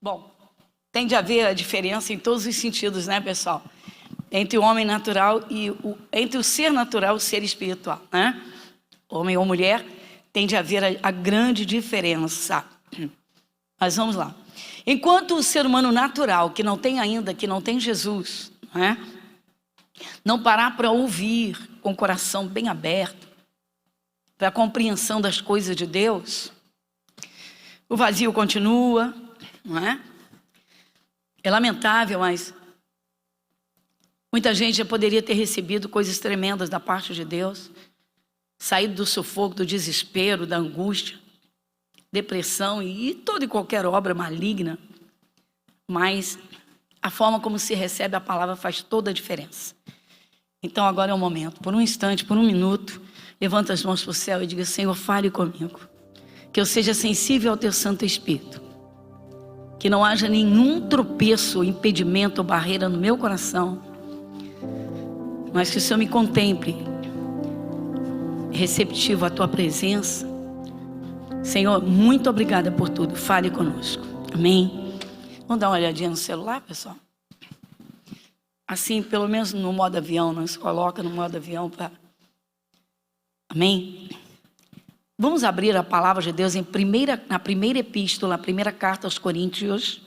Bom, tem de haver a diferença em todos os sentidos, né, pessoal? Entre o homem natural e entre o ser natural e o ser espiritual, né? Homem ou mulher, tem de haver a grande diferença. Mas vamos lá. Enquanto o ser humano natural, que não tem Jesus, né? Não parar para ouvir com o coração bem aberto, para a compreensão das coisas de Deus, o vazio continua, não é? É lamentável, mas muita gente já poderia ter recebido coisas tremendas da parte de Deus, saído do sufoco, do desespero, da angústia, depressão e toda e qualquer obra maligna, mas a forma como se recebe a palavra faz toda a diferença. Então agora é o momento, por um instante, por um minuto, levanta as mãos para o céu e diga: Senhor, fale comigo, que eu seja sensível ao teu Santo Espírito, que não haja nenhum tropeço, impedimento ou barreira no meu coração, mas que o Senhor me contemple, receptivo à tua presença. Senhor, muito obrigada por tudo, fale conosco, amém? Vamos dar uma olhadinha no celular, pessoal? Assim, pelo menos no modo avião, não se coloca no modo avião para... Amém? Vamos abrir a palavra de Deus na primeira epístola, a primeira carta aos Coríntios,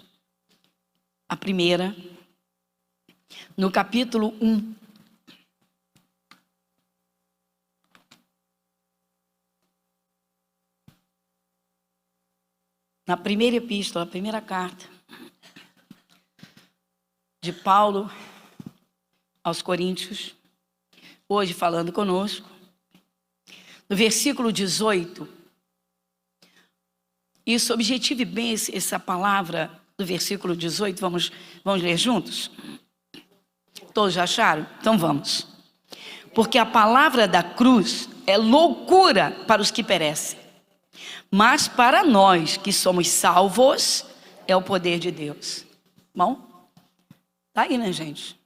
a primeira, no capítulo 1. Na primeira epístola, a primeira carta de Paulo aos Coríntios, hoje falando conosco, no versículo 18, isso, objetive bem essa palavra do versículo 18, vamos ler juntos? Todos já acharam? Então vamos. Porque a palavra da cruz é loucura para os que perecem, mas para nós que somos salvos, é o poder de Deus. Bom, tá aí, né, gente?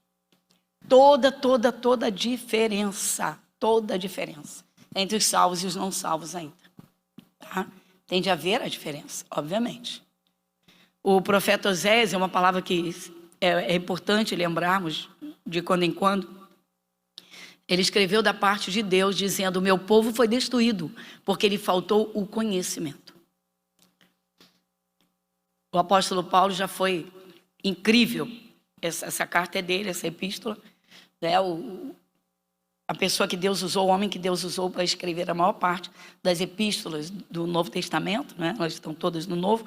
Toda a diferença, entre os salvos e os não salvos ainda, tá? Tem de haver a diferença, obviamente. O profeta Oséias é uma palavra que é importante lembrarmos de quando em quando. Ele escreveu da parte de Deus dizendo: o meu povo foi destruído porque lhe faltou o conhecimento. O apóstolo Paulo já foi incrível, essa carta é dele, essa epístola, né? A pessoa que Deus usou, o homem que Deus usou para escrever a maior parte das epístolas do Novo Testamento, né? Elas estão todas no Novo,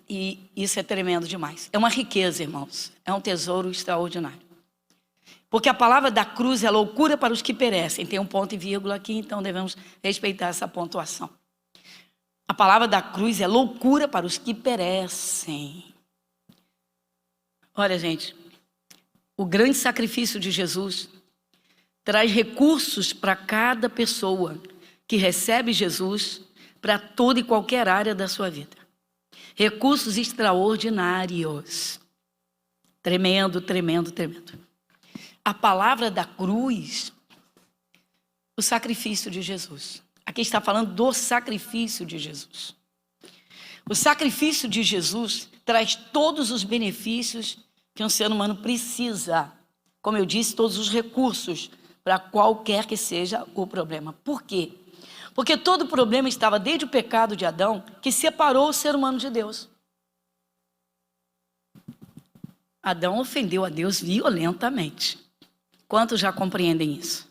e isso é tremendo demais. É uma riqueza, irmãos, é um tesouro extraordinário. Porque a palavra da cruz é loucura para os que perecem. Tem um ponto e vírgula aqui, então devemos respeitar essa pontuação. A palavra da cruz é loucura para os que perecem. Olha, gente, o grande sacrifício de Jesus traz recursos para cada pessoa que recebe Jesus, para toda e qualquer área da sua vida. Recursos extraordinários. Tremendo. A palavra da cruz, o sacrifício de Jesus. Aqui está falando do sacrifício de Jesus. O sacrifício de Jesus traz todos os benefícios que um ser humano precisa. Como eu disse, todos os recursos para qualquer que seja o problema. Por quê? Porque todo problema estava desde o pecado de Adão, que separou o ser humano de Deus. Adão ofendeu a Deus violentamente. Quantos já compreendem isso?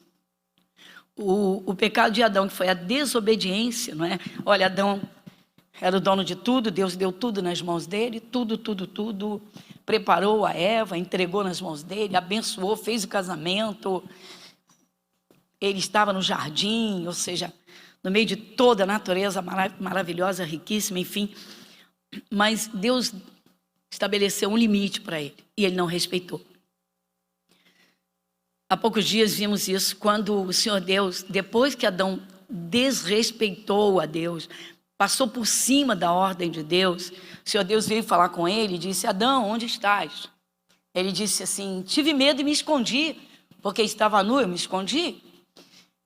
O pecado de Adão, que foi a desobediência, não é? Olha, Adão era o dono de tudo, Deus deu tudo nas mãos dele, tudo, preparou a Eva, entregou nas mãos dele, abençoou, fez o casamento. Ele estava no jardim, ou seja, no meio de toda a natureza maravilhosa, riquíssima, enfim. Mas Deus estabeleceu um limite para ele, e ele não respeitou. Há poucos dias vimos isso, quando o Senhor Deus, depois que Adão desrespeitou a Deus, passou por cima da ordem de Deus, o Senhor Deus veio falar com ele e disse: Adão, onde estás? Ele disse assim: tive medo e me escondi, porque estava nu, eu me escondi.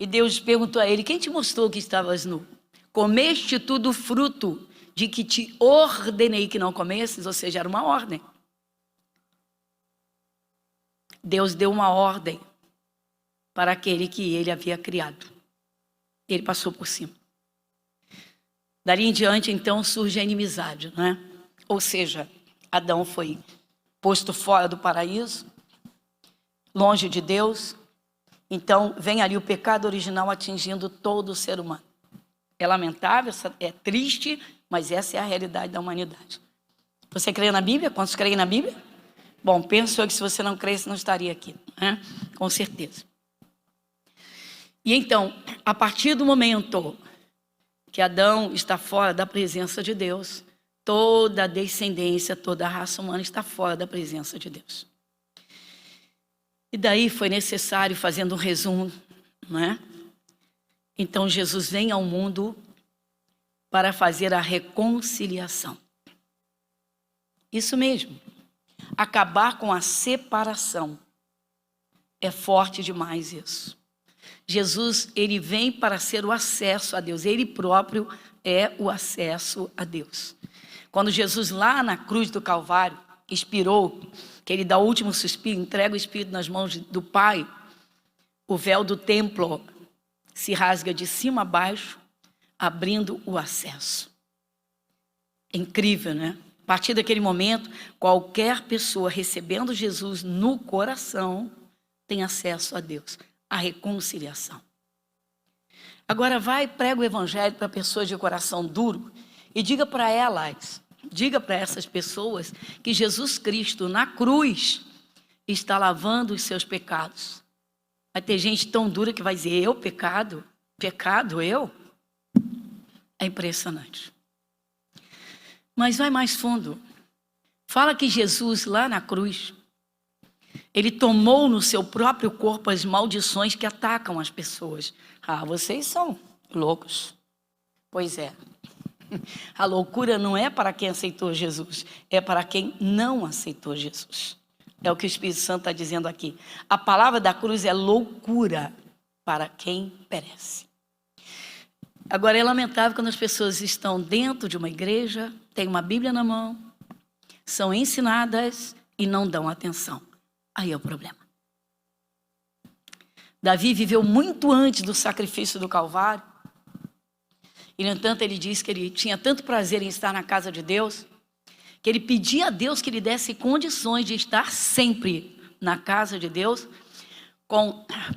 E Deus perguntou a ele: quem te mostrou que estavas nu? Comeste tu do fruto de que te ordenei que não comesses, ou seja, era uma ordem. Deus deu uma ordem para aquele que ele havia criado. Ele passou por cima. Dali em diante, então, surge a inimizade, não é? Ou seja, Adão foi posto fora do paraíso, longe de Deus. Então, vem ali o pecado original atingindo todo o ser humano. É lamentável, é triste, mas essa é a realidade da humanidade. Você crê na Bíblia? Quantos creem na Bíblia? Bom, penso eu que se você não cresce, não estaria aqui, né? Com certeza. E então, a partir do momento que Adão está fora da presença de Deus, toda a descendência, toda a raça humana está fora da presença de Deus. E daí foi necessário, fazendo um resumo, né? Então Jesus vem ao mundo para fazer a reconciliação. Isso mesmo. Acabar com a separação. É forte demais isso. Jesus, ele vem para ser o acesso a Deus. Ele próprio é o acesso a Deus. Quando Jesus lá na cruz do Calvário expirou, que ele dá o último suspiro, entrega o Espírito nas mãos do Pai, o véu do templo se rasga de cima a baixo, abrindo o acesso. É incrível, né? A partir daquele momento, qualquer pessoa recebendo Jesus no coração tem acesso a Deus, a reconciliação. Agora vai e prega o evangelho para pessoas de coração duro e diga para elas, diga para essas pessoas que Jesus Cristo na cruz está lavando os seus pecados. Vai ter gente tão dura que vai dizer, eu pecado? Pecado, eu? É impressionante. Mas vai mais fundo. Fala que Jesus lá na cruz, ele tomou no seu próprio corpo as maldições que atacam as pessoas. Ah, vocês são loucos. Pois é. A loucura não é para quem aceitou Jesus, é para quem não aceitou Jesus. É o que o Espírito Santo está dizendo aqui. A palavra da cruz é loucura para quem perece. Agora é lamentável quando as pessoas estão dentro de uma igreja, têm uma Bíblia na mão, são ensinadas e não dão atenção. Aí é o problema. Davi viveu muito antes do sacrifício do Calvário. E, no entanto, ele diz que ele tinha tanto prazer em estar na casa de Deus, que ele pedia a Deus que lhe desse condições de estar sempre na casa de Deus,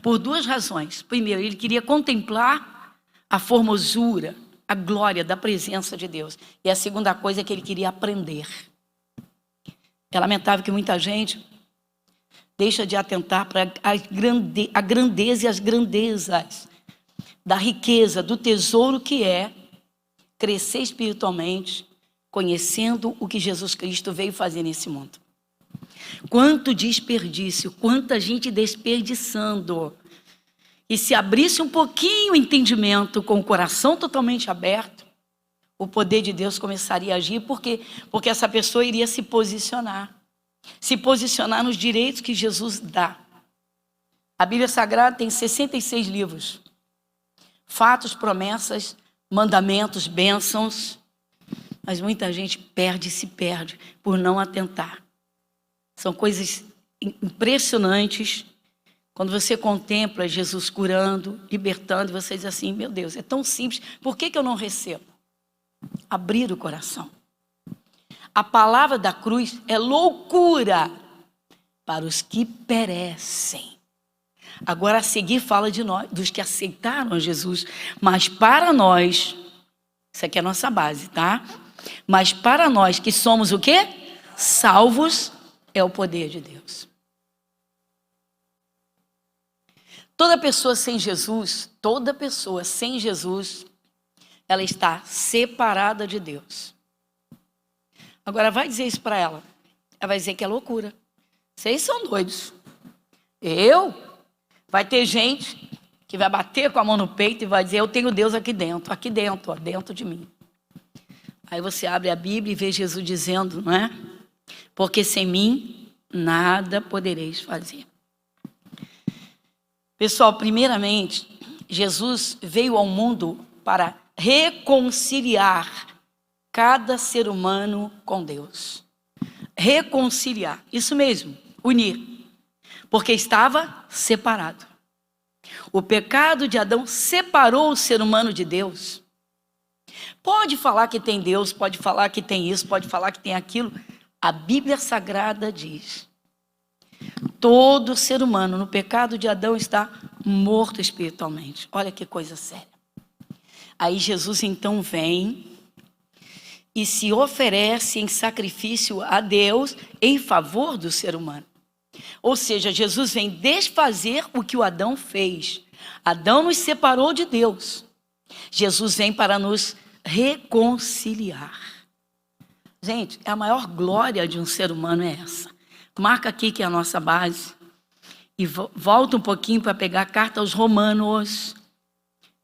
por duas razões. Primeiro, ele queria contemplar a formosura, a glória da presença de Deus. E a segunda coisa é que ele queria aprender. É lamentável que muita gente deixa de atentar para a grandeza e as grandezas da riqueza, do tesouro que é crescer espiritualmente, conhecendo o que Jesus Cristo veio fazer nesse mundo. Quanto desperdício, quanta gente desperdiçando. E se abrisse um pouquinho o entendimento, com o coração totalmente aberto, o poder de Deus começaria a agir, porque essa pessoa iria se posicionar nos direitos que Jesus dá. A Bíblia Sagrada tem 66 livros. Fatos, promessas, mandamentos, bênçãos. Mas muita gente se perde por não atentar. São coisas impressionantes. Quando você contempla Jesus curando, libertando, e você diz assim, meu Deus, é tão simples, por que eu não recebo? Abrir o coração. A palavra da cruz é loucura para os que perecem. Agora a seguir fala de nós, dos que aceitaram Jesus, mas para nós, isso aqui é a nossa base, tá? Mas para nós que somos o quê? Salvos, é o poder de Deus. Toda pessoa sem Jesus, ela está separada de Deus. Agora vai dizer isso para ela. Ela vai dizer que é loucura. Vocês são doidos. Vai ter gente que vai bater com a mão no peito e vai dizer, eu tenho Deus aqui dentro, ó, dentro de mim. Aí você abre a Bíblia e vê Jesus dizendo, não é? Porque sem mim nada podereis fazer. Pessoal, primeiramente, Jesus veio ao mundo para reconciliar cada ser humano com Deus. Reconciliar, isso mesmo, unir, porque estava separado. O pecado de Adão separou o ser humano de Deus. Pode falar que tem Deus, pode falar que tem isso, pode falar que tem aquilo. A Bíblia Sagrada diz: todo ser humano no pecado de Adão está morto espiritualmente. Olha que coisa séria. Aí Jesus então vem e se oferece em sacrifício a Deus em favor do ser humano. Ou seja, Jesus vem desfazer o que o Adão fez. Adão nos separou de Deus. Jesus vem para nos reconciliar. Gente, a maior glória de um ser humano é essa. Marca aqui que é a nossa base. E volta um pouquinho para pegar a carta aos Romanos.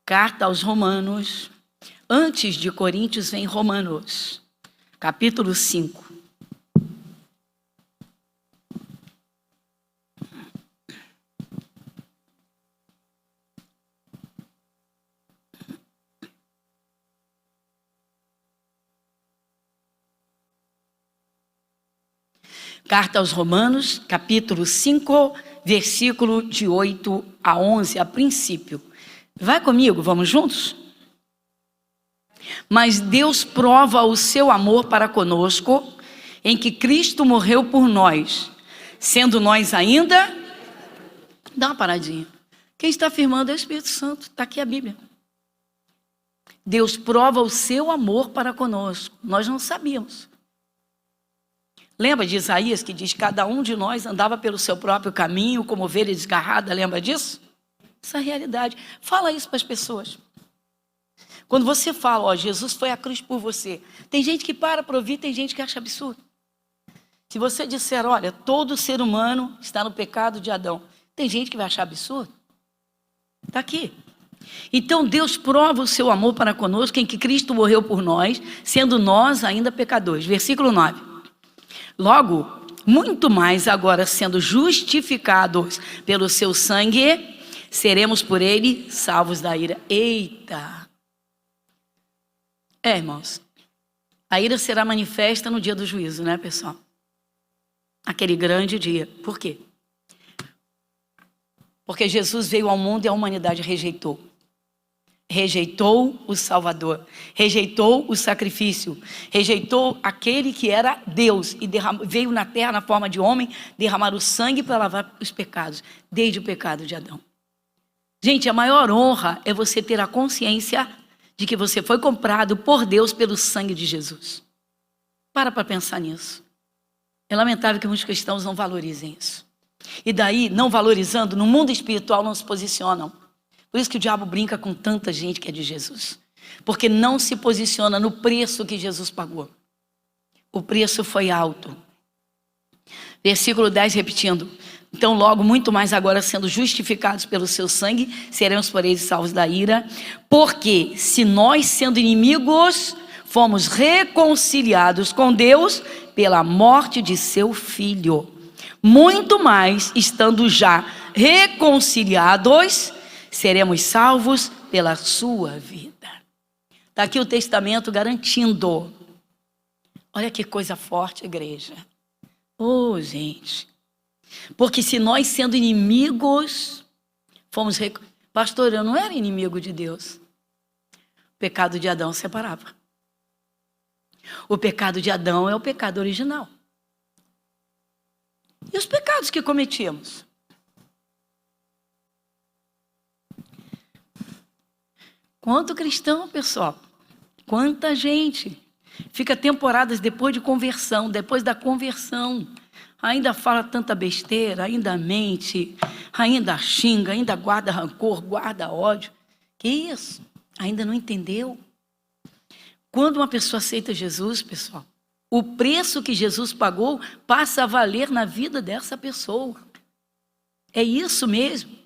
Carta aos Romanos. Antes de Coríntios vem Romanos, capítulo 5. Carta aos Romanos, capítulo 5, versículo de 8 a 11, a princípio. Vai comigo, vamos juntos? Mas Deus prova o seu amor para conosco, em que Cristo morreu por nós, sendo nós ainda... Dá uma paradinha. Quem está afirmando é o Espírito Santo, está aqui a Bíblia. Deus prova o seu amor para conosco, nós não sabíamos. Lembra de Isaías que diz: cada um de nós andava pelo seu próprio caminho, como ovelha desgarrada, lembra disso? Essa é a realidade. Fala isso para as pessoas. Quando você fala, ó, Jesus foi à cruz por você, tem gente que para ouvir, tem gente que acha absurdo. Se você disser, olha, todo ser humano está no pecado de Adão, tem gente que vai achar absurdo. Está aqui. Então Deus prova o seu amor para conosco, em que Cristo morreu por nós, sendo nós ainda pecadores. Versículo 9. Logo, muito mais agora sendo justificados pelo seu sangue, seremos por ele salvos da ira. Eita! Irmãos, a ira será manifesta no dia do juízo, né, pessoal? Aquele grande dia. Por quê? Porque Jesus veio ao mundo e a humanidade rejeitou. Rejeitou o Salvador, rejeitou o sacrifício, rejeitou aquele que era Deus e veio na terra na forma de homem derramar o sangue para lavar os pecados, desde o pecado de Adão. Gente, a maior honra é você ter a consciência de que você foi comprado por Deus pelo sangue de Jesus. Para pensar nisso. É lamentável que muitos cristãos não valorizem isso. E daí, não valorizando, no mundo espiritual não se posicionam. Por isso que o diabo brinca com tanta gente que é de Jesus. Porque não se posiciona no preço que Jesus pagou. O preço foi alto. Versículo 10, repetindo. Então, logo, muito mais agora, sendo justificados pelo seu sangue, seremos por ele salvos da ira. Porque se nós, sendo inimigos, fomos reconciliados com Deus pela morte de seu Filho, muito mais, estando já reconciliados, seremos salvos pela sua vida. Está aqui o testamento garantindo. Olha que coisa forte, igreja. Oh, gente. Porque se nós, sendo inimigos, fomos... Pastor, eu não era inimigo de Deus. O pecado de Adão separava. O pecado de Adão é o pecado original. E os pecados que cometíamos? Quanto cristão, pessoal, quanta gente fica temporadas depois de conversão, depois da conversão, ainda fala tanta besteira, ainda mente, ainda xinga, ainda guarda rancor, guarda ódio. Que isso? Ainda não entendeu? Quando uma pessoa aceita Jesus, pessoal, o preço que Jesus pagou passa a valer na vida dessa pessoa. É isso mesmo.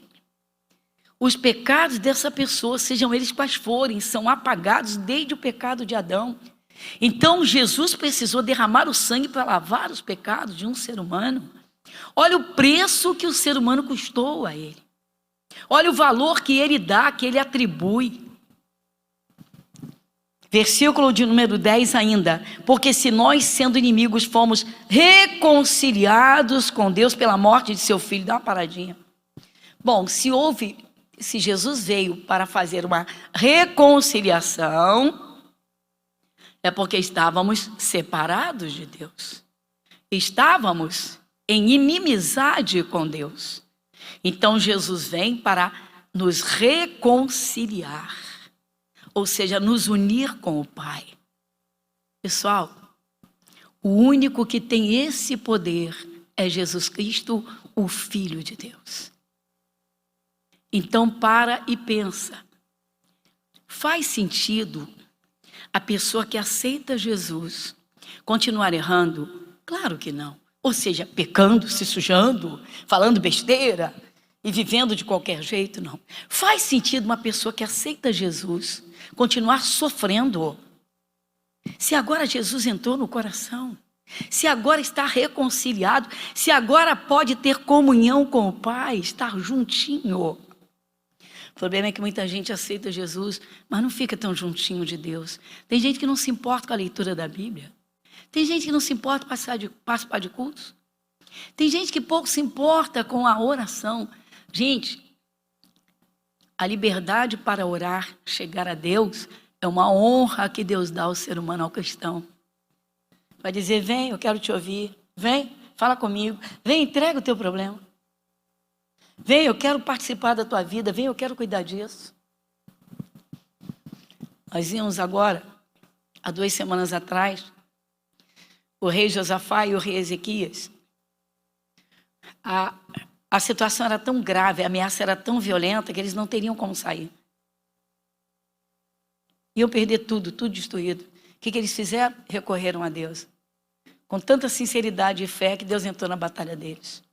Os pecados dessa pessoa, sejam eles quais forem, são apagados desde o pecado de Adão. Então Jesus precisou derramar o sangue para lavar os pecados de um ser humano. Olha o preço que o ser humano custou a ele. Olha o valor que ele dá, que ele atribui. Versículo de número 10 ainda. Porque se nós, sendo inimigos, fomos reconciliados com Deus pela morte de seu filho. Dá uma paradinha. Bom, se Jesus veio para fazer uma reconciliação, é porque estávamos separados de Deus. Estávamos em inimizade com Deus. Então Jesus vem para nos reconciliar, ou seja, nos unir com o Pai. Pessoal, o único que tem esse poder é Jesus Cristo, o Filho de Deus. Então para e pensa, faz sentido a pessoa que aceita Jesus continuar errando? Claro que não. Ou seja, pecando, se sujando, falando besteira e vivendo de qualquer jeito, não. Faz sentido uma pessoa que aceita Jesus continuar sofrendo? Se agora Jesus entrou no coração, se agora está reconciliado, se agora pode ter comunhão com o Pai, estar juntinho. O problema é que muita gente aceita Jesus, mas não fica tão juntinho de Deus. Tem gente que não se importa com a leitura da Bíblia. Tem gente que não se importa participar de cultos. Tem gente que pouco se importa com a oração. Gente, a liberdade para orar, chegar a Deus, é uma honra que Deus dá ao ser humano, ao cristão. Vai dizer, vem, eu quero te ouvir. Vem, fala comigo. Vem, entrega o teu problema. Vem, eu quero participar da tua vida. Vem, eu quero cuidar disso. Nós vimos agora, há 2 semanas atrás, o rei Josafá e o rei Ezequias. A situação era tão grave, a ameaça era tão violenta que eles não teriam como sair. Iam perder tudo destruído. O que eles fizeram? Recorreram a Deus. Com tanta sinceridade e fé que Deus entrou na batalha deles.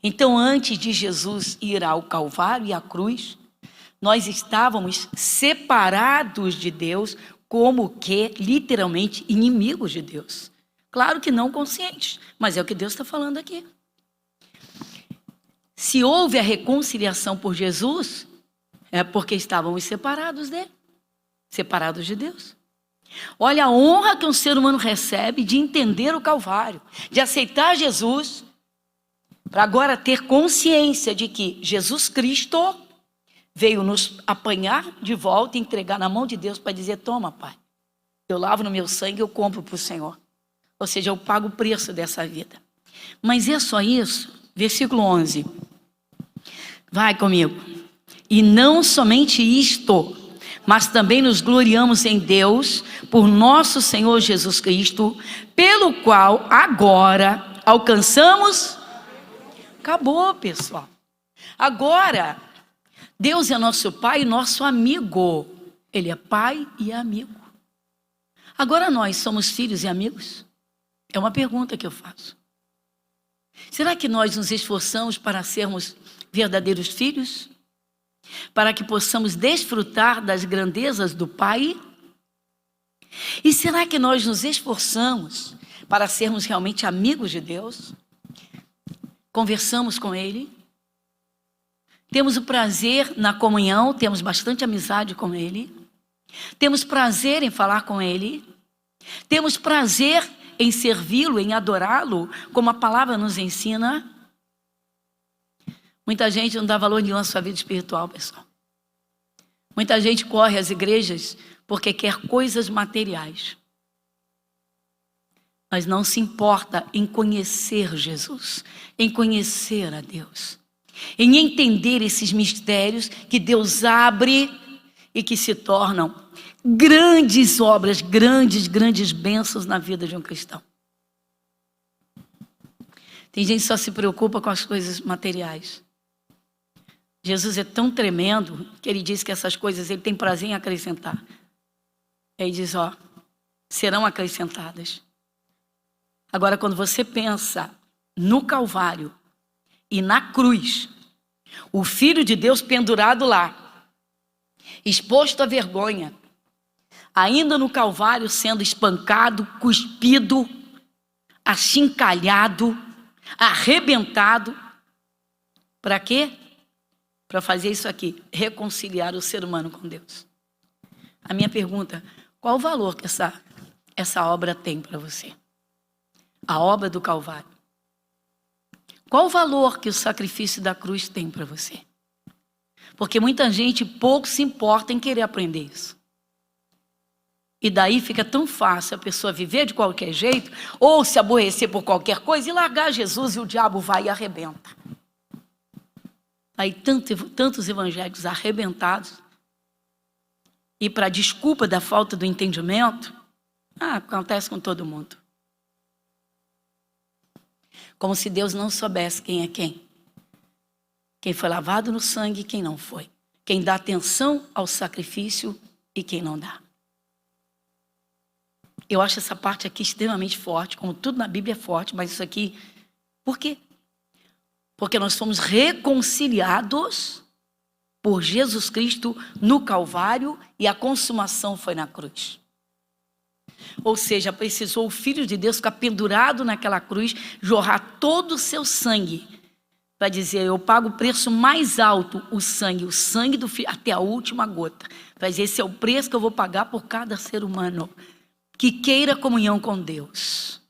Então, antes de Jesus ir ao Calvário e à cruz, nós estávamos separados de Deus, como que, literalmente, inimigos de Deus. Claro que não conscientes, mas é o que Deus está falando aqui. Se houve a reconciliação por Jesus, é porque estávamos separados dele, separados de Deus. Olha a honra que um ser humano recebe de entender o Calvário, de aceitar Jesus, para agora ter consciência de que Jesus Cristo veio nos apanhar de volta e entregar na mão de Deus para dizer, toma, Pai, eu lavo no meu sangue, eu compro para o Senhor. Ou seja, eu pago o preço dessa vida. Mas é só isso? Versículo 11. Vai comigo. E não somente isto, mas também nos gloriamos em Deus, por nosso Senhor Jesus Cristo, pelo qual agora alcançamos... Acabou, pessoal. Agora, Deus é nosso Pai e nosso amigo. Ele é Pai e amigo. Agora nós somos filhos e amigos? É uma pergunta que eu faço. Será que nós nos esforçamos para sermos verdadeiros filhos? Para que possamos desfrutar das grandezas do Pai? E será que nós nos esforçamos para sermos realmente amigos de Deus? Conversamos com Ele? Temos o prazer na comunhão, temos bastante amizade com Ele? Temos prazer em falar com Ele? Temos prazer em servi-lo, em adorá-lo, como a palavra nos ensina? Muita gente não dá valor nenhum à sua vida espiritual, pessoal. Muita gente corre às igrejas porque quer coisas materiais, mas não se importa em conhecer Jesus, em conhecer a Deus, em entender esses mistérios que Deus abre e que se tornam grandes obras, grandes bênçãos na vida de um cristão. Tem gente que só se preocupa com as coisas materiais. Jesus é tão tremendo que ele diz que essas coisas ele tem prazer em acrescentar. Ele diz, serão acrescentadas. Agora, quando você pensa no Calvário e na cruz, o Filho de Deus pendurado lá, exposto à vergonha, ainda no Calvário sendo espancado, cuspido, achincalhado, arrebentado, para quê? Para fazer isso aqui, reconciliar o ser humano com Deus. A minha pergunta, qual o valor que essa obra tem para você? A obra do Calvário. Qual o valor que o sacrifício da cruz tem para você? Porque muita gente pouco se importa em querer aprender isso. E daí fica tão fácil a pessoa viver de qualquer jeito, ou se aborrecer por qualquer coisa e largar Jesus, e o diabo vai e arrebenta. Aí tantos evangélicos arrebentados, e para desculpa da falta do entendimento, acontece com todo mundo. Como se Deus não soubesse quem é quem. Quem foi lavado no sangue e quem não foi. Quem dá atenção ao sacrifício e quem não dá. Eu acho essa parte aqui extremamente forte, como tudo na Bíblia é forte, mas isso aqui, por quê? Porque nós fomos reconciliados por Jesus Cristo no Calvário e a consumação foi na cruz. Ou seja, precisou o Filho de Deus ficar pendurado naquela cruz, jorrar todo o seu sangue, para dizer, eu pago o preço mais alto, o sangue do Filho, até a última gota. Para dizer, esse é o preço que eu vou pagar por cada ser humano que queira comunhão com Deus.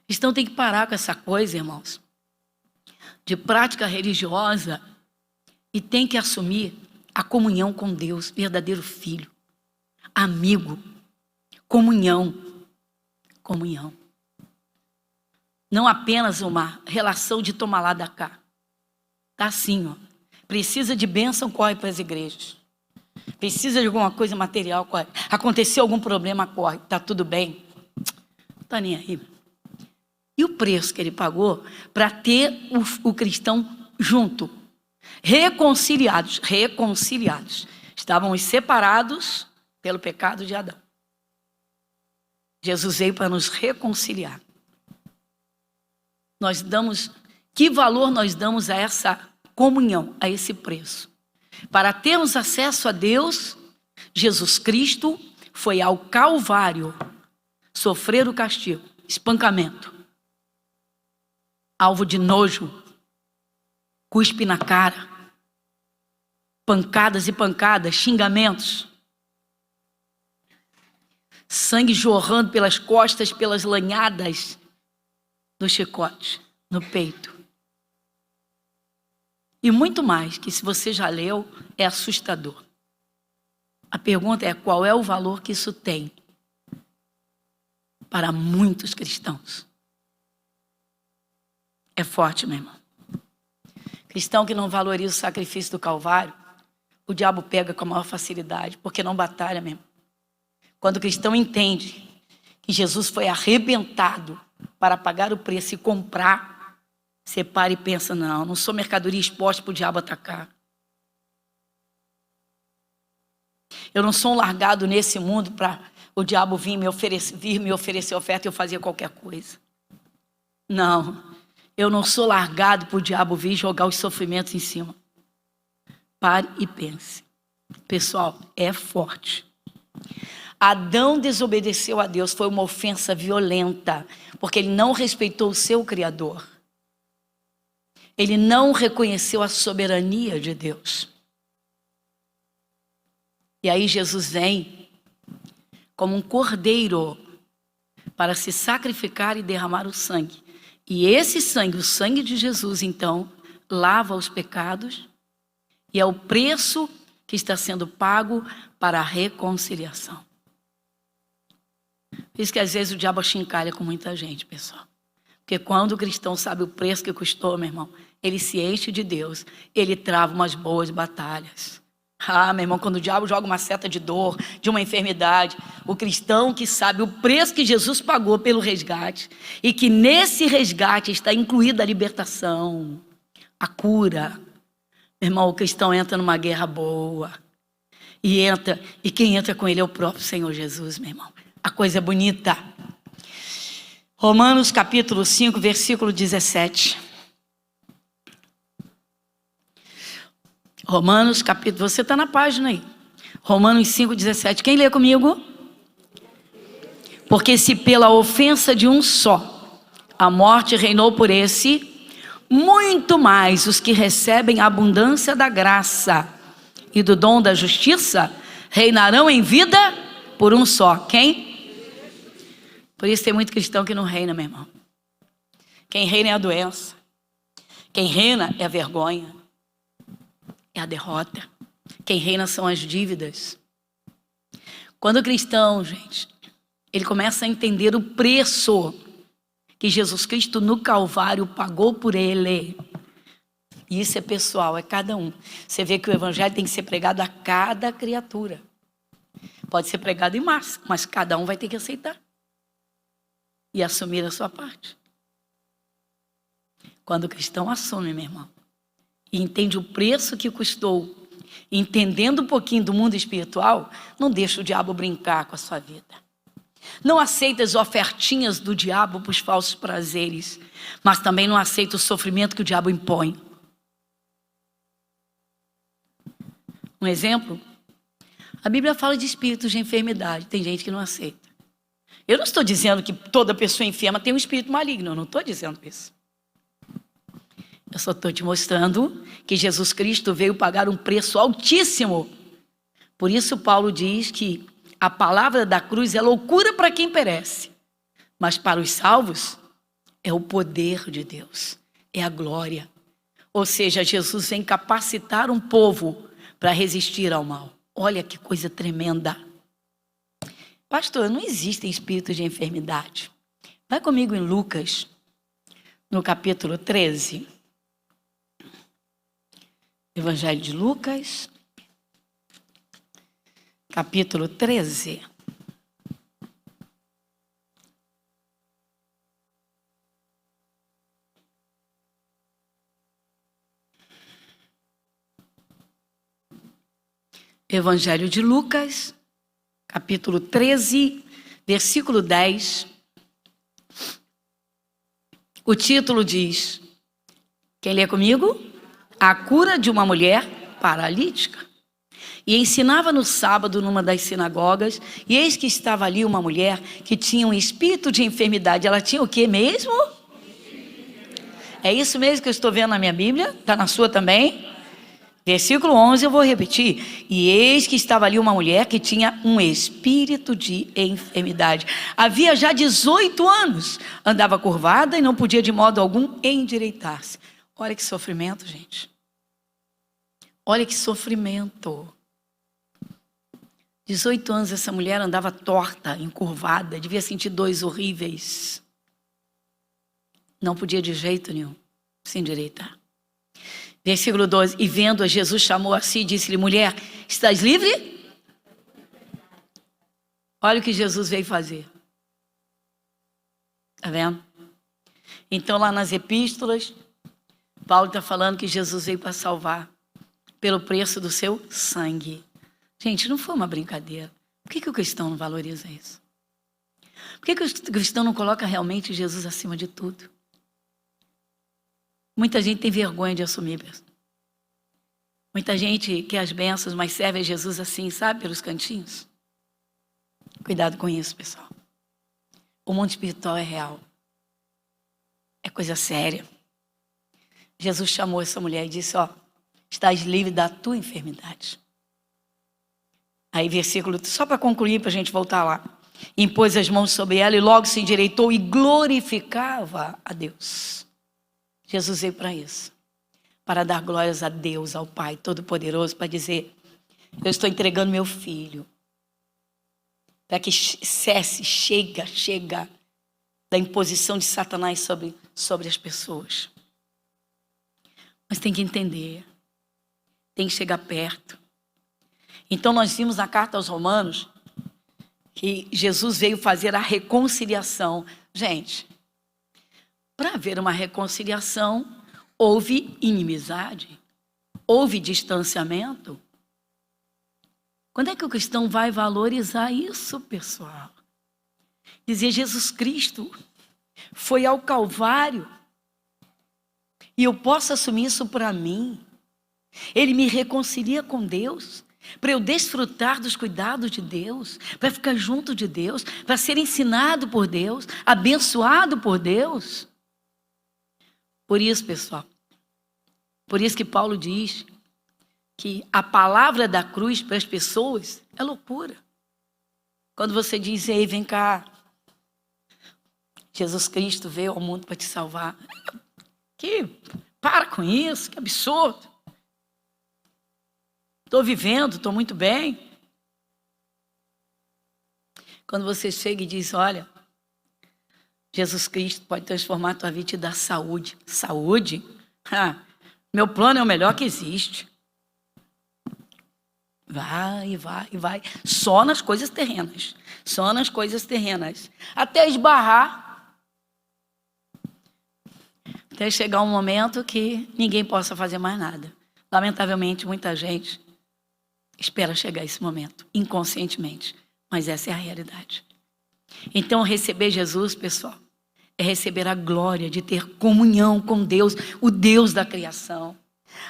Então tem que parar com essa coisa, irmãos, de prática religiosa, e tem que assumir a comunhão com Deus, verdadeiro filho, amigo, comunhão. Não apenas uma relação de tomar lá da cá. Tá assim, ó. Precisa de bênção, corre para as igrejas. Precisa de alguma coisa material, corre. Aconteceu algum problema, corre. Tá tudo bem? Não tá nem aí. E o preço que ele pagou para ter o cristão junto. Reconciliados. Estávamos separados pelo pecado de Adão. Jesus veio para nos reconciliar. Que valor nós damos a essa comunhão, a esse preço? Para termos acesso a Deus, Jesus Cristo foi ao Calvário sofrer o castigo, espancamento, alvo de nojo, cuspe na cara, pancadas e pancadas, xingamentos, sangue jorrando pelas costas, pelas lanhadas do chicote no peito. E muito mais, que se você já leu, é assustador. A pergunta é, qual é o valor que isso tem para muitos cristãos? É forte, meu irmão. Cristão que não valoriza o sacrifício do Calvário, o diabo pega com a maior facilidade, porque não batalha mesmo. Quando o cristão entende que Jesus foi arrebentado para pagar o preço e comprar, você para e pensa, não sou mercadoria exposta para o diabo atacar. Eu não sou um largado nesse mundo para o diabo vir me oferecer oferta e eu fazer qualquer coisa. Não, eu não sou largado para o diabo vir jogar os sofrimentos em cima. Pare e pense. Pessoal, é forte. Adão desobedeceu a Deus, foi uma ofensa violenta, porque ele não respeitou o seu Criador. Ele não reconheceu a soberania de Deus. E aí Jesus vem como um cordeiro para se sacrificar e derramar o sangue. E esse sangue, o sangue de Jesus, então, lava os pecados e é o preço que está sendo pago para a reconciliação. Por isso que às vezes o diabo achincalha com muita gente, pessoal. Porque quando o cristão sabe o preço que custou, meu irmão, ele se enche de Deus, ele trava umas boas batalhas. Meu irmão, quando o diabo joga uma seta de dor, de uma enfermidade, o cristão que sabe o preço que Jesus pagou pelo resgate e que nesse resgate está incluída a libertação, a cura. Meu irmão, o cristão entra numa guerra boa e quem entra com ele é o próprio Senhor Jesus, meu irmão. A coisa é bonita. Romanos capítulo 5, versículo 17. Romanos capítulo... Você está na página aí. Romanos 5, 17. Quem lê comigo? Porque se pela ofensa de um só a morte reinou por esse, muito mais os que recebem a abundância da graça e do dom da justiça reinarão em vida por um só. Quem? Por isso tem muito cristão que não reina, meu irmão. Quem reina é a doença. Quem reina é a vergonha. É a derrota. Quem reina são as dívidas. Quando o cristão, gente, ele começa a entender o preço que Jesus Cristo no Calvário pagou por ele. E isso é pessoal, é cada um. Você vê que o evangelho tem que ser pregado a cada criatura. Pode ser pregado em massa, mas cada um vai ter que aceitar e assumir a sua parte. Quando o cristão assume, meu irmão, e entende o preço que custou, entendendo um pouquinho do mundo espiritual, não deixa o diabo brincar com a sua vida. Não aceita as ofertinhas do diabo para os falsos prazeres, mas também não aceita o sofrimento que o diabo impõe. Um exemplo, a Bíblia fala de espíritos de enfermidade, tem gente que não aceita. Eu não estou dizendo que toda pessoa enferma tem um espírito maligno, eu não estou dizendo isso. Eu só estou te mostrando que Jesus Cristo veio pagar um preço altíssimo. Por isso Paulo diz que a palavra da cruz é loucura para quem perece, mas para os salvos é o poder de Deus, é a glória. Ou seja, Jesus vem capacitar um povo para resistir ao mal. Olha que coisa tremenda. Pastor, não existem espíritos de enfermidade. Vai comigo em Lucas, no capítulo 13. Evangelho de Lucas, capítulo 13. Evangelho de Lucas, capítulo 13, versículo 10. O título diz, quem lê comigo? A cura de uma mulher paralítica. E ensinava no sábado numa das sinagogas, e eis que estava ali uma mulher que tinha um espírito de enfermidade. Ela tinha o quê mesmo? É isso mesmo que eu estou vendo na minha Bíblia? Está na sua também? Versículo 11 eu vou repetir. E eis que estava ali uma mulher que tinha um espírito de enfermidade. Havia já 18 anos. Andava curvada e não podia de modo algum endireitar-se. Olha que sofrimento, gente. Olha que sofrimento. 18 anos essa mulher andava torta, encurvada, devia sentir dores horríveis. Não podia de jeito nenhum se endireitar. Versículo 12, e vendo-a, Jesus chamou a si e disse-lhe, mulher, estás livre? Olha o que Jesus veio fazer. Está vendo? Então lá nas epístolas, Paulo está falando que Jesus veio para salvar pelo preço do seu sangue. Gente, não foi uma brincadeira. Por que o cristão não valoriza isso? Por que o cristão não coloca realmente Jesus acima de tudo? Muita gente tem vergonha de assumir. Muita gente quer as bênçãos, mas serve a Jesus assim, sabe, pelos cantinhos. Cuidado com isso, pessoal. O mundo espiritual é real. É coisa séria. Jesus chamou essa mulher e disse, ó, estás livre da tua enfermidade. Aí versículo, só para concluir, para a gente voltar lá. Impôs as mãos sobre ela e logo se endireitou e glorificava a Deus. Jesus veio para isso. Para dar glórias a Deus, ao Pai Todo-Poderoso, para dizer, eu estou entregando meu filho. Para que cesse, chega da imposição de Satanás sobre as pessoas. Mas tem que entender. Tem que chegar perto. Então nós vimos na carta aos Romanos que Jesus veio fazer a reconciliação. Gente, para haver uma reconciliação, houve inimizade, houve distanciamento. Quando é que o cristão vai valorizar isso, pessoal? Dizer, Jesus Cristo foi ao Calvário e eu posso assumir isso para mim. Ele me reconcilia com Deus, para eu desfrutar dos cuidados de Deus, para ficar junto de Deus, para ser ensinado por Deus, abençoado por Deus. Por isso, pessoal, por isso que Paulo diz que a palavra da cruz para as pessoas É loucura. Quando você diz, ei, vem cá, Jesus Cristo veio ao mundo para te salvar. Para com isso, que absurdo. Estou vivendo, estou muito bem. Quando você chega e diz, olha, Jesus Cristo pode transformar a tua vida e te dar saúde. Saúde? Meu plano é o melhor que existe. Vai. Só nas coisas terrenas. Só nas coisas terrenas. Até esbarrar. Até chegar um momento que ninguém possa fazer mais nada. Lamentavelmente, muita gente espera chegar esse momento, inconscientemente. Mas essa é a realidade. Então, receber Jesus, pessoal, é receber a glória de ter comunhão com Deus, o Deus da criação.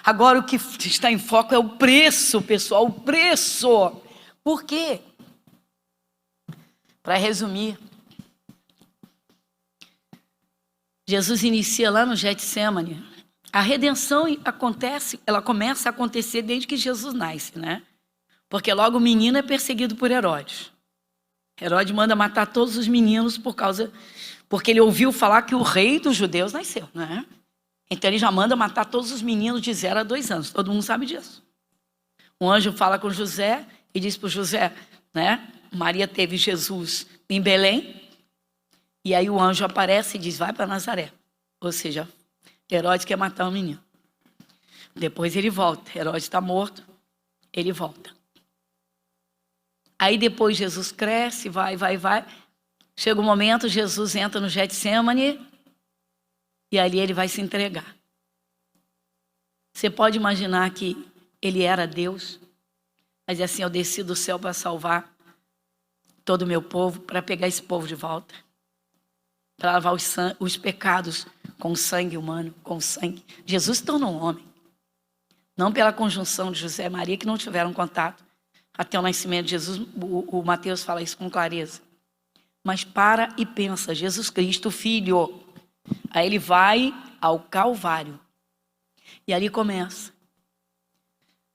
Agora, o que está em foco é o preço, pessoal, o preço. Por quê? Para resumir, Jesus inicia lá no Getsêmani. A redenção ela começa a acontecer desde que Jesus nasce, né? Porque logo o menino é perseguido por Herodes. Herodes manda matar todos os meninos porque ele ouviu falar que o rei dos judeus nasceu, né? Então ele já manda matar todos os meninos de 0 a 2 anos. Todo mundo sabe disso. Um anjo fala com José e diz para o José, né? Maria teve Jesus em Belém. E aí o anjo aparece e diz, vai para Nazaré. Ou seja, Herodes quer matar o menino. Depois ele volta. Herodes está morto. Ele volta. Aí depois Jesus cresce, vai. Chega um momento, Jesus entra no Getsêmani e ali ele vai se entregar. Você pode imaginar que ele era Deus, mas assim, eu desci do céu para salvar todo o meu povo, para pegar esse povo de volta, para lavar os pecados com sangue humano, com sangue. Jesus se tornou um homem, não pela conjunção de José e Maria, que não tiveram contato, até o nascimento de Jesus, o Mateus fala isso com clareza. Mas para e pensa, Jesus Cristo, Filho. Aí ele vai ao Calvário. E ali começa.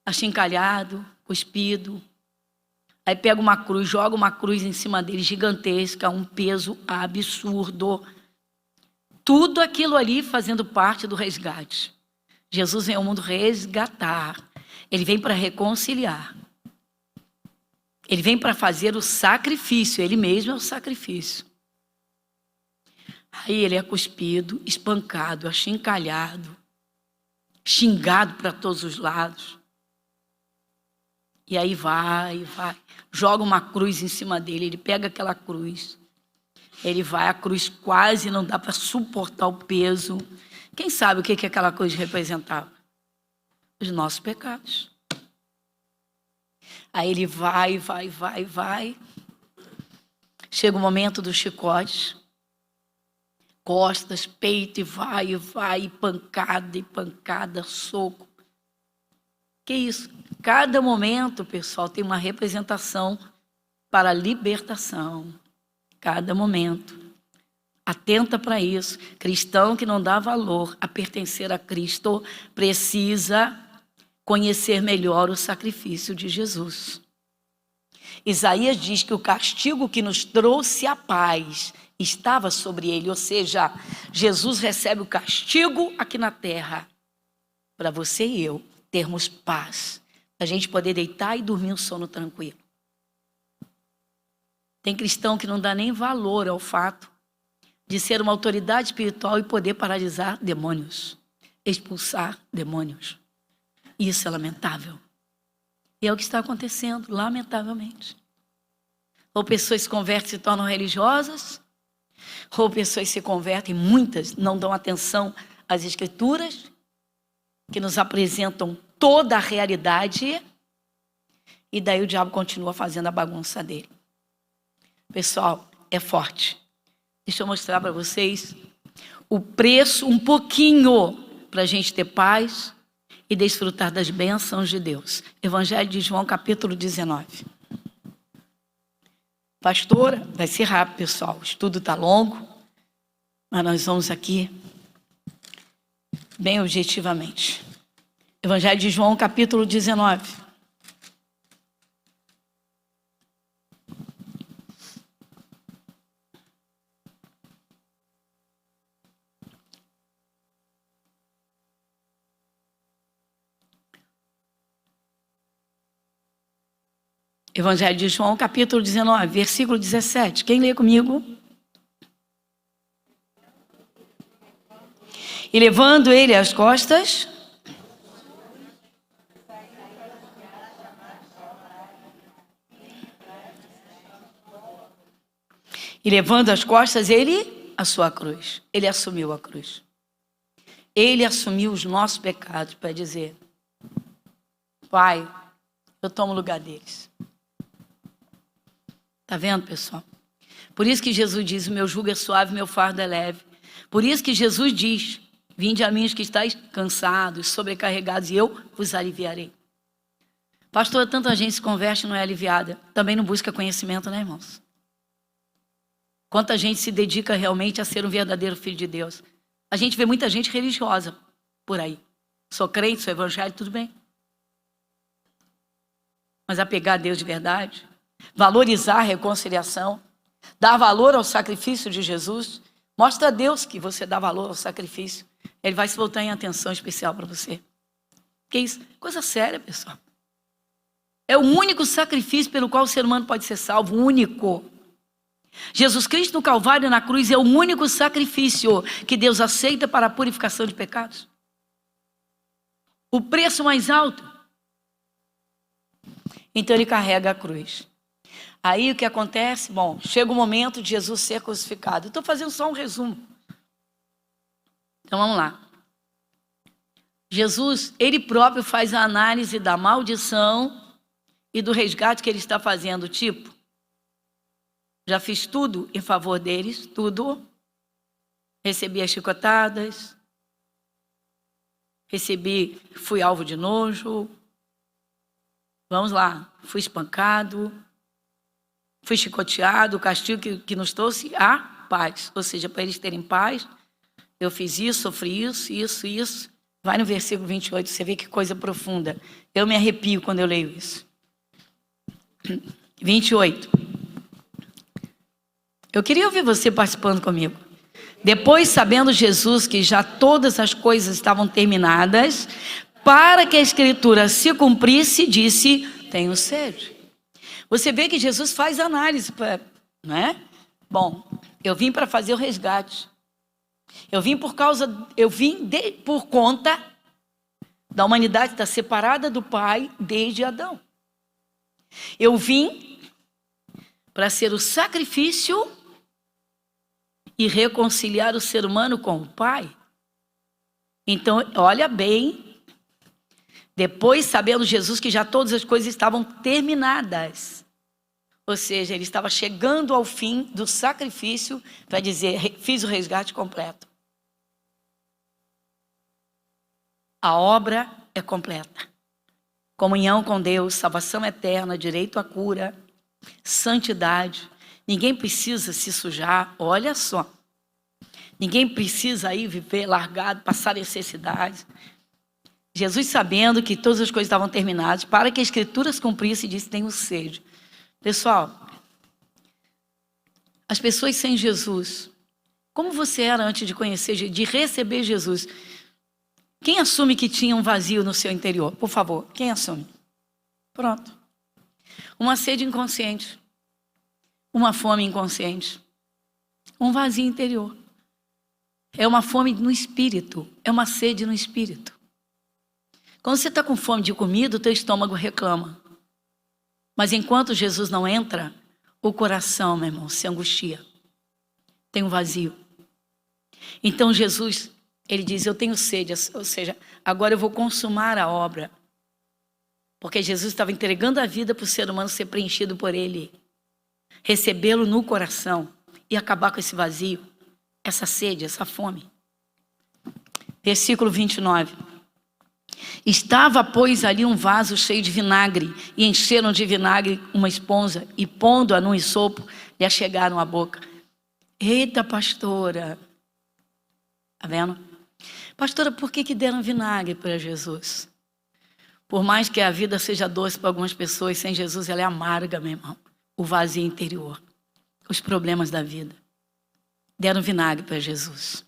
Achincalhado, cuspido. Aí pega uma cruz, joga uma cruz em cima dele, gigantesca, um peso absurdo. Tudo aquilo ali fazendo parte do resgate. Jesus vem ao mundo resgatar. Ele vem para reconciliar. Ele vem para fazer o sacrifício, ele mesmo é o sacrifício. Aí ele é cuspido, espancado, achincalhado, xingado para todos os lados. E aí vai, joga uma cruz em cima dele, ele pega aquela cruz, ele vai, a cruz quase não dá para suportar o peso. Quem sabe o que aquela cruz representava? Os nossos pecados. Aí ele vai. Chega o momento do chicote. Costas, peito, e vai, pancada, soco. Que isso? Cada momento, pessoal, tem uma representação para a libertação. Cada momento. Atenta para isso. Cristão que não dá valor a pertencer a Cristo precisa conhecer melhor o sacrifício de Jesus. Isaías diz que o castigo que nos trouxe a paz estava sobre ele, ou seja, Jesus recebe o castigo aqui na terra para você e eu termos paz, para a gente poder deitar e dormir um sono tranquilo. Tem cristão que não dá nem valor ao fato de ser uma autoridade espiritual e poder paralisar demônios, expulsar demônios. Isso é lamentável. E é o que está acontecendo, lamentavelmente. Ou pessoas se convertem e se tornam religiosas, ou pessoas se convertem, muitas não dão atenção às escrituras, que nos apresentam toda a realidade, e daí o diabo continua fazendo a bagunça dele. Pessoal, é forte. Deixa eu mostrar para vocês o preço, um pouquinho, para a gente ter paz e desfrutar das bênçãos de Deus. Evangelho de João, capítulo 19. Pastora, vai ser rápido, pessoal. O estudo está longo, mas nós vamos aqui bem objetivamente. Evangelho de João, capítulo 19. Evangelho de João, capítulo 19, versículo 17. Quem lê comigo? E levando ele as costas, ele a sua cruz. Ele assumiu a cruz. Ele assumiu os nossos pecados para dizer: Pai, eu tomo o lugar deles. Está vendo, pessoal? Por isso que Jesus diz: o meu jugo é suave, meu fardo é leve. Por isso que Jesus diz: vinde a mim os que estáis cansados, sobrecarregados, e eu vos aliviarei. Pastor, tanta gente se converte e não é aliviada. Também não busca conhecimento, né, irmãos? Quanta gente se dedica realmente a ser um verdadeiro filho de Deus. A gente vê muita gente religiosa por aí. Sou crente, sou evangélico, tudo bem. Mas apegar a Deus de verdade, valorizar a reconciliação, dar valor ao sacrifício de Jesus, mostra a Deus que você dá valor ao sacrifício. Ele vai se voltar em atenção especial para você. Que isso? Coisa séria, pessoal. É o único sacrifício pelo qual o ser humano pode ser salvo, o único. Jesus Cristo no Calvário, na cruz, é o único sacrifício que Deus aceita para a purificação de pecados. O preço mais alto. Então ele carrega a cruz. Aí o que acontece? Bom, chega o momento de Jesus ser crucificado. Estou fazendo só um resumo. Então vamos lá. Jesus, ele próprio faz a análise da maldição e do resgate que ele está fazendo. Tipo, já fiz tudo em favor deles, tudo. Recebi as chicotadas. Fui alvo de nojo. Vamos lá, fui espancado. Fui chicoteado, o castigo que nos trouxe a paz. Ou seja, para eles terem paz, eu fiz isso, sofri isso. Vai no versículo 28, você vê que coisa profunda. Eu me arrepio quando eu leio isso. 28. Eu queria ouvir você participando comigo. Depois, sabendo Jesus que já todas as coisas estavam terminadas, para que a Escritura se cumprisse, disse: tenho sede. Você vê que Jesus faz análise, né? Bom, eu vim para fazer o resgate. Eu vim por conta da humanidade estar separada do Pai desde Adão. Eu vim para ser o sacrifício e reconciliar o ser humano com o Pai. Então, olha bem, depois sabendo Jesus que já todas as coisas estavam terminadas. Ou seja, ele estava chegando ao fim do sacrifício para dizer: fiz o resgate completo. A obra é completa. Comunhão com Deus, salvação eterna, direito à cura, santidade. Ninguém precisa se sujar, olha só. Ninguém precisa aí viver largado, passar necessidades. Jesus, sabendo que todas as coisas estavam terminadas, para que a Escritura se cumprisse, disse: tenho sede. Pessoal, as pessoas sem Jesus, como você era antes de conhecer, de receber Jesus? Quem assume que tinha um vazio no seu interior? Por favor, quem assume? Pronto. Uma sede inconsciente. Uma fome inconsciente. Um vazio interior. É uma fome no espírito. É uma sede no espírito. Quando você está com fome de comida, o teu estômago reclama. Mas enquanto Jesus não entra, o coração, meu irmão, se angustia. Tem um vazio. Então Jesus, ele diz: eu tenho sede, ou seja, agora eu vou consumar a obra. Porque Jesus estava entregando a vida para o ser humano ser preenchido por ele. Recebê-lo no coração e acabar com esse vazio, essa sede, essa fome. Versículo 29. Estava, pois, ali um vaso cheio de vinagre, e encheram de vinagre uma esponja, e pondo-a num ensopo, lhe achegaram à boca. Eita, pastora! Está vendo? Pastora, por que deram vinagre para Jesus? Por mais que a vida seja doce para algumas pessoas, sem Jesus ela é amarga, meu irmão. O vazio interior, os problemas da vida. Deram vinagre para Jesus.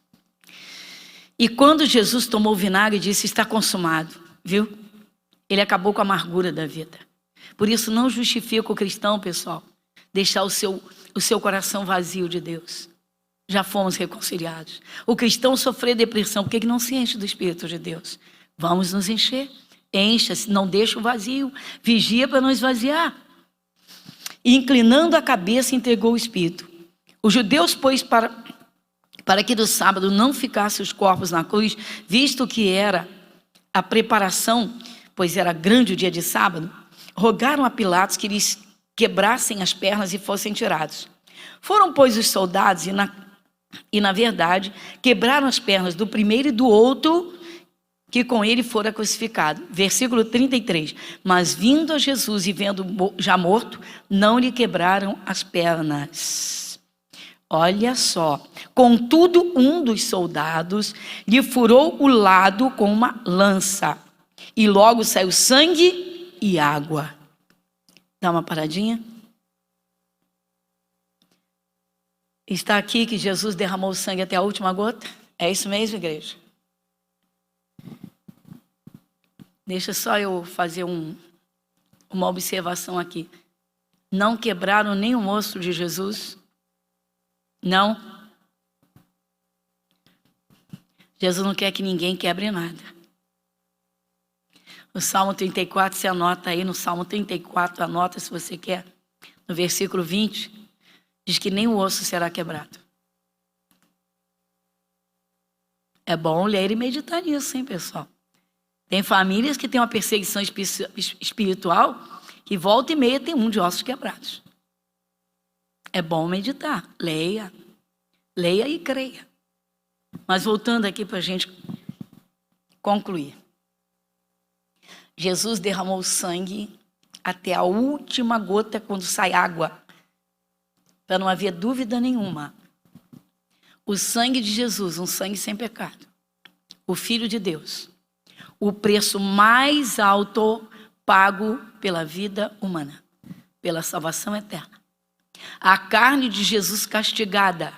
E quando Jesus tomou o vinagre, disse: está consumado, viu? Ele acabou com a amargura da vida. Por isso não justifica o cristão, pessoal, deixar o seu coração vazio de Deus. Já fomos reconciliados. O cristão sofrer depressão, por que não se enche do Espírito de Deus? Vamos nos encher. Encha-se, não deixa o vazio. Vigia para não esvaziar. E inclinando a cabeça, entregou o Espírito. Os judeus, pois, para que do sábado não ficassem os corpos na cruz, visto que era a preparação, pois era grande o dia de sábado, rogaram a Pilatos que lhes quebrassem as pernas e fossem tirados. Foram, pois, os soldados e na verdade, quebraram as pernas do primeiro e do outro que com ele fora crucificado. Versículo 33. Mas vindo a Jesus e vendo já morto, não lhe quebraram as pernas. Olha só. Contudo, um dos soldados lhe furou o lado com uma lança, e logo saiu sangue e água. Dá uma paradinha. Está aqui que Jesus derramou sangue até a última gota? É isso mesmo, igreja? Deixa só eu fazer uma observação aqui. Não quebraram nem o osso de Jesus? Não? Jesus não quer que ninguém quebre nada. No Salmo 34, você anota aí, no Salmo 34, anota se você quer, no versículo 20, diz que nem o osso será quebrado. É bom ler e meditar nisso, hein, pessoal? Tem famílias que têm uma perseguição espiritual que volta e meia tem um de ossos quebrados. É bom meditar. Leia e creia. Mas voltando aqui para a gente concluir. Jesus derramou sangue até a última gota quando sai água, para não haver dúvida nenhuma. O sangue de Jesus, um sangue sem pecado. O Filho de Deus. O preço mais alto pago pela vida humana, pela salvação eterna. A carne de Jesus castigada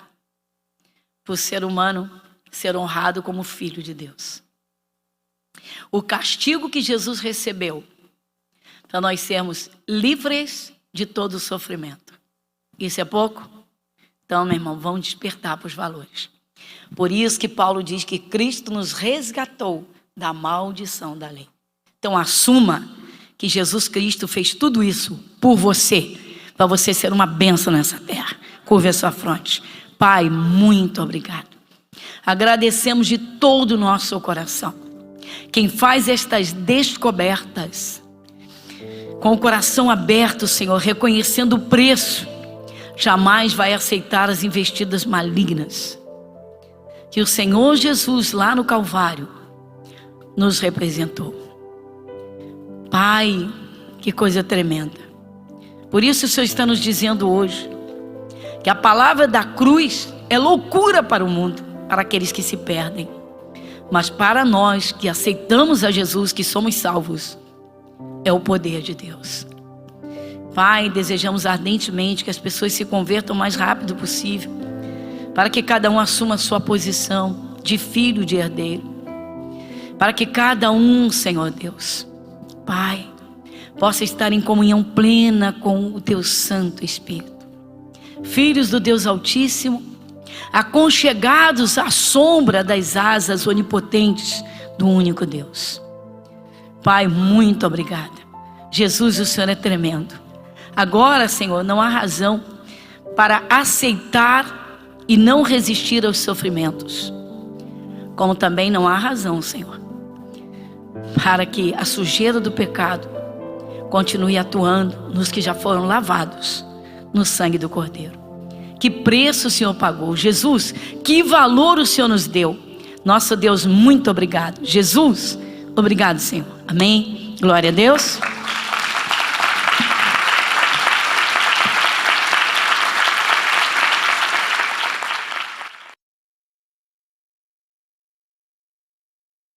por ser humano ser honrado como Filho de Deus. O castigo que Jesus recebeu para nós sermos livres de todo o sofrimento. Isso é pouco? Então, meu irmão, vamos despertar para os valores. Por isso que Paulo diz que Cristo nos resgatou da maldição da lei. Então assuma que Jesus Cristo fez tudo isso por você, para você ser uma bênção nessa terra. Curva a sua fronte. Pai, muito obrigado. Agradecemos de todo o nosso coração. Quem faz estas descobertas, com o coração aberto, Senhor, reconhecendo o preço, jamais vai aceitar as investidas malignas. Que o Senhor Jesus lá no Calvário nos representou. Pai, que coisa tremenda. Por isso o Senhor está nos dizendo hoje que a palavra da cruz é loucura para o mundo, para aqueles que se perdem. Mas para nós que aceitamos a Jesus, que somos salvos, é o poder de Deus. Pai, desejamos ardentemente que as pessoas se convertam o mais rápido possível, para que cada um assuma a sua posição de filho, de herdeiro. Para que cada um, Senhor Deus, Pai, possa estar em comunhão plena com o Teu Santo Espírito. Filhos do Deus Altíssimo, aconchegados à sombra das asas onipotentes do único Deus. Pai, muito obrigada. Jesus, o Senhor é tremendo. Agora, Senhor, não há razão para aceitar e não resistir aos sofrimentos. Como também não há razão, Senhor, para que a sujeira do pecado continue atuando nos que já foram lavados no sangue do Cordeiro. Que preço o Senhor pagou. Jesus, que valor o Senhor nos deu. Nosso Deus, muito obrigado. Jesus, obrigado, Senhor. Amém. Glória a Deus.